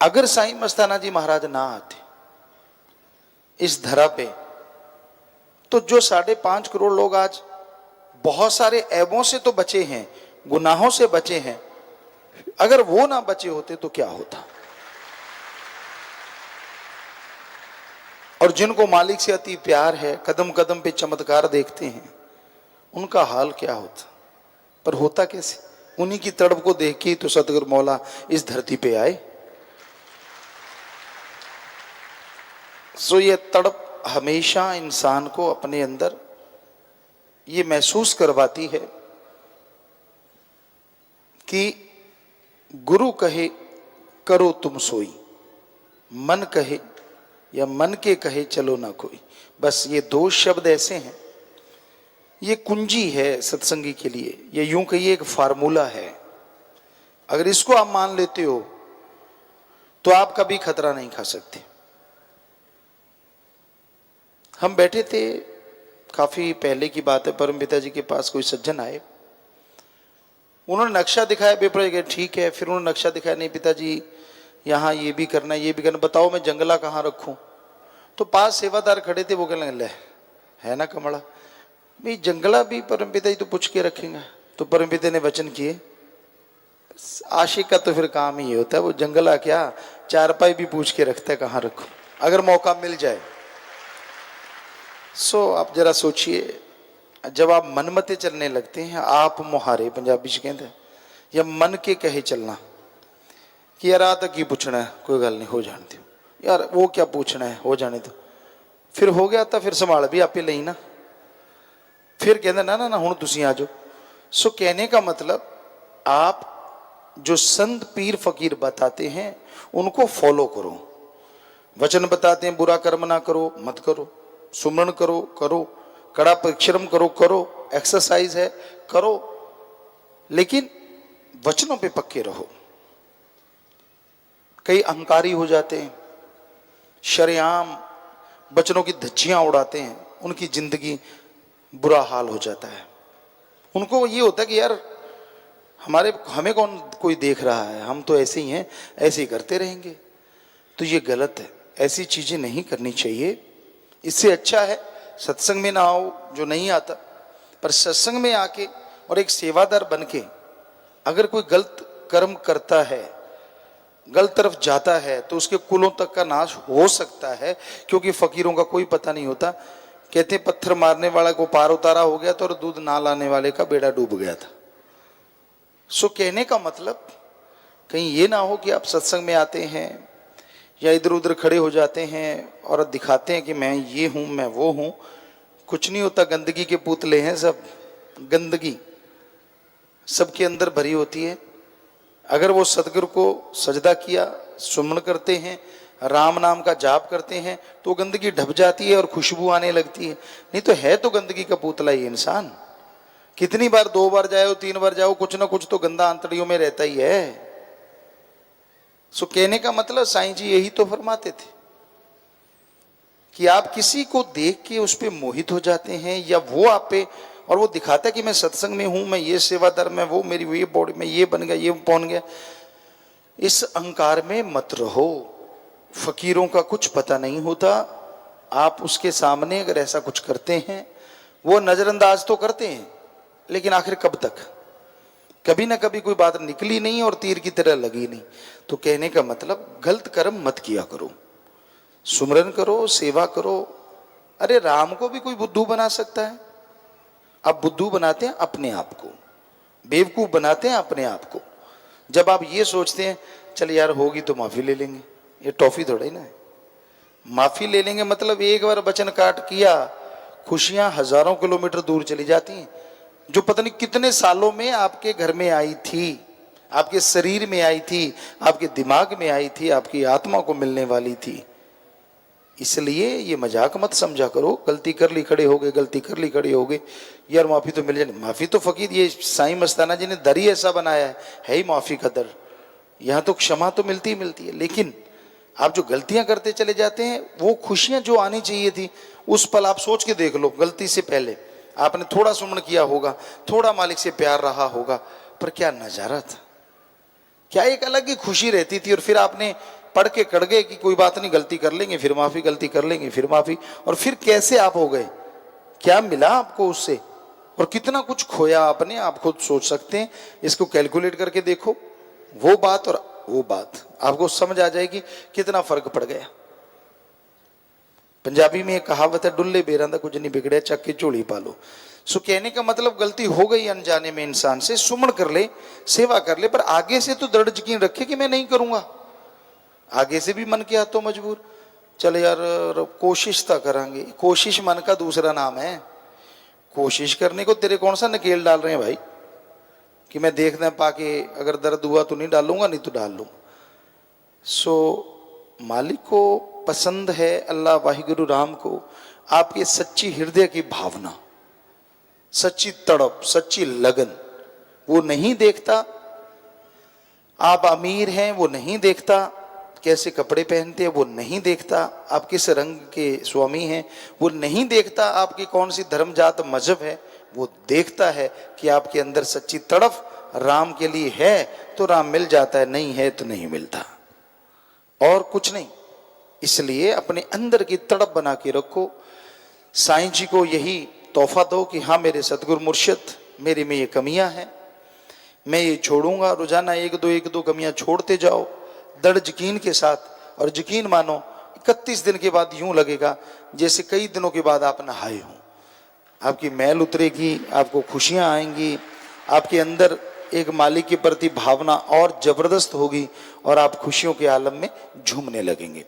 अगर साईं मस्ताना जी महाराज ना आते इस धरा पे, तो जो 5.5 करोड़ लोग आज बहुत सारे ऐबों से तो बचे हैं, गुनाहों से बचे हैं, अगर वो ना बचे होते तो क्या होता। और जिनको मालिक से अति प्यार है, कदम कदम पे चमत्कार देखते हैं, उनका हाल क्या होता। पर होता कैसे, उन्हीं की तड़प को देख के तो सतगुरु मौला इस धरती पे आए। सो ये तड़प हमेशा इंसान को अपने अंदर ये महसूस करवाती है कि गुरु कहे करो तुम सोई, मन कहे या मन के कहे चलो ना कोई। बस ये 2 शब्द ऐसे हैं, ये कुंजी है सत्संगी के लिए, ये यूं कहिए एक फार्मूला है। अगर इसको आप मान लेते हो तो आप कभी खतरा नहीं खा सकते। हम बैठे थे, काफी पहले की बात है, परम पिता जी के पास कोई सज्जन आए, उन्होंने नक्शा दिखाया पेपर के, ठीक है। फिर उन्होंने नक्शा दिखाया, नहीं पिताजी यहाँ ये भी करना है, ये भी करना, बताओ मैं जंगला कहाँ रखूं। तो पास सेवादार खड़े थे, वो कहने लगे है ना कमला, भाई जंगला भी परम पिता जी तो पूछ के रखेंगे। तो परम पिता ने वचन किए, आशिक का तो फिर काम ही होता है, वो जंगला क्या चारपाई भी पूछ के रखता है कहाँ रखूं अगर मौका मिल जाए। सो आप जरा सोचिए, जब आप मनमते चलने लगते हैं, आप मुहारे पंजाबी च कहते हैं, या मन के कहे चलना कि यार आ तक की पूछना है, कोई गल नहीं हो जाने दो, यार वो क्या पूछना है हो जाने दो, फिर हो गया तो फिर संभाल भी आपे लई ना, फिर कहते ना ना ना हुण तुसीं आ जाओ। सो कहने का मतलब, आप जो संत पीर फकीर बताते हैं उनको फॉलो करो। वचन बताते हैं बुरा कर्म ना करो, मत करो, सुमरण करो, करो, कड़ा परिश्रम करो, करो, एक्सरसाइज है करो, लेकिन वचनों पे पक्के रहो। कई अहंकारी हो जाते हैं, शरेआम वचनों की धज्जियां उड़ाते हैं, उनकी जिंदगी बुरा हाल हो जाता है। उनको ये होता है कि यार हमें कौन कोई देख रहा है, हम तो ऐसे ही हैं, ऐसे ही करते रहेंगे। तो ये गलत है, ऐसी चीजें नहीं करनी चाहिए। इससे अच्छा है सत्संग में ना आओ जो नहीं आता, पर सत्संग में आके और एक सेवादार बन के अगर कोई गलत कर्म करता है, गलत तरफ जाता है, तो उसके कुलों तक का नाश हो सकता है, क्योंकि फकीरों का कोई पता नहीं होता। कहते पत्थर मारने वाला को पार उतारा हो गया था और दूध ना लाने वाले का बेड़ा डूब गया था। सो कहने का मतलब कहीं ये ना हो कि आप सत्संग में आते हैं या इधर उधर खड़े हो जाते हैं और दिखाते हैं कि मैं ये हूं, मैं वो हूं। कुछ नहीं होता, गंदगी के पुतले हैं सब, गंदगी सबके अंदर भरी होती है। अगर वो सदगुरु को सजदा किया, सुमन करते हैं, राम नाम का जाप करते हैं, तो गंदगी ढप जाती है और खुशबू आने लगती है। नहीं तो है तो गंदगी का पुतला ही इंसान। कितनी बार 2 बार जाओ, 3 बार जाओ, कुछ ना कुछ तो गंदा आंतड़ियों में रहता ही है। सो कहने का मतलब साईं जी यही तो फरमाते थे कि आप किसी को देख के उस पर मोहित हो जाते हैं, या वो आप पे, और वो दिखाता है कि मैं सत्संग में हूं, मैं ये सेवादार, मैं वो, मेरी ये बॉडी में ये बन गया, ये पहुंच गया। इस अहंकार में मत रहो। फकीरों का कुछ पता नहीं होता। आप उसके सामने अगर ऐसा कुछ करते हैं, वो नजरअंदाज तो करते हैं, लेकिन आखिर कब तक, कभी ना कभी कोई बात निकली नहीं और तीर की तरह लगी नहीं। तो कहने का मतलब गलत कर्म मत किया करो, सुमरन करो, सेवा करो। अरे राम को भी कोई बुद्धू बना सकता है। आप बुद्धू बनाते हैं अपने आप को, बेवकूफ बनाते हैं अपने आप को। जब आप ये सोचते हैं चल यार होगी तो माफी ले लेंगे, ये टॉफी थोड़ा ही ना है। माफी ले लेंगे मतलब एक बार वचन काट किया, खुशियां हजारों किलोमीटर दूर चली जाती हैं, जो पता नहीं कितने सालों में आपके घर में आई थी, आपके शरीर में आई थी, आपके दिमाग में आई थी, आपकी आत्मा को मिलने वाली थी। इसलिए ये मजाक मत समझा करो। गलती कर ली खड़े हो गए, गलती कर ली खड़े हो गए, यार माफी तो मिल जाए। माफी तो फकीर, ये साईं मस्ताना जी ने दर ही ऐसा बनाया है ही माफी का दर। यहाँ तो क्षमा तो मिलती ही मिलती है, लेकिन आप जो गलतियां करते चले जाते हैं, वो खुशियां जो आनी चाहिए थी उस पल आप सोच के देख लो, गलती से पहले आपने थोड़ा सुमन किया होगा, थोड़ा मालिक से प्यार रहा होगा, पर क्या नजारा था, क्या एक अलग ही खुशी रहती थी। और फिर आपने पढ़ के कड़ गए कि कोई बात नहीं, गलती कर लेंगे फिर माफी, गलती कर लेंगे फिर माफी। और फिर कैसे आप हो गए, क्या मिला आपको उससे, और कितना कुछ खोया आपने, आप खुद सोच सकते हैं। इसको कैलकुलेट करके देखो, वो बात और वो बात, आपको समझ आ जाएगी कितना फर्क पड़ गया। पंजाबी में एक कहावत है, डुल्ले बेरांदा कुछ नहीं बिगड़े, चक के झोली पालो। सो कहने का मतलब गलती हो गई अनजाने में इंसान से, सुमन कर ले, सेवा कर ले, पर आगे से तो दृढ़ यकीन रखे कि मैं नहीं करूंगा। आगे से भी मन के हाथों मजबूर, चल यार कोशिश तो करांगे। कोशिश मन का दूसरा नाम है। कोशिश करने को तेरे कौन सा नकेल डाल रहे हैं भाई, कि मैं देखना पाके अगर दर्द हुआ तो नहीं डालूंगा, नहीं तो डाल लूंगा। सो मालिक को पसंद है, अल्लाह वाहिगुरु राम को, आपके सच्ची हृदय की भावना, सच्ची तड़प, सच्ची लगन। वो नहीं देखता आप अमीर हैं, वो नहीं देखता कैसे कपड़े पहनते हैं, वो नहीं देखता आप किस रंग के स्वामी हैं, वो नहीं देखता आपकी कौन सी धर्म जात मजहब है। वो देखता है कि आपके अंदर सच्ची तड़प राम के लिए है तो राम मिल जाता है, नहीं है तो नहीं मिलता, और कुछ नहीं। इसलिए अपने अंदर की तड़प बना के रखो। साईं जी को यही तोहफा दो कि हाँ मेरे सतगुरु मुर्शिद, मेरे में ये कमियां हैं, मैं ये छोड़ूंगा। रोजाना एक दो कमियां छोड़ते जाओ दृढ़ यकीन के साथ, और यकीन मानो 31 दिन के बाद यूं लगेगा जैसे कई दिनों के बाद आप नहाए हो। आपकी मैल उतरेगी, आपको खुशियां आएंगी, आपके अंदर एक मालिक के प्रति भावना और जबरदस्त होगी, और आप खुशियों के आलम में झूमने लगेंगे।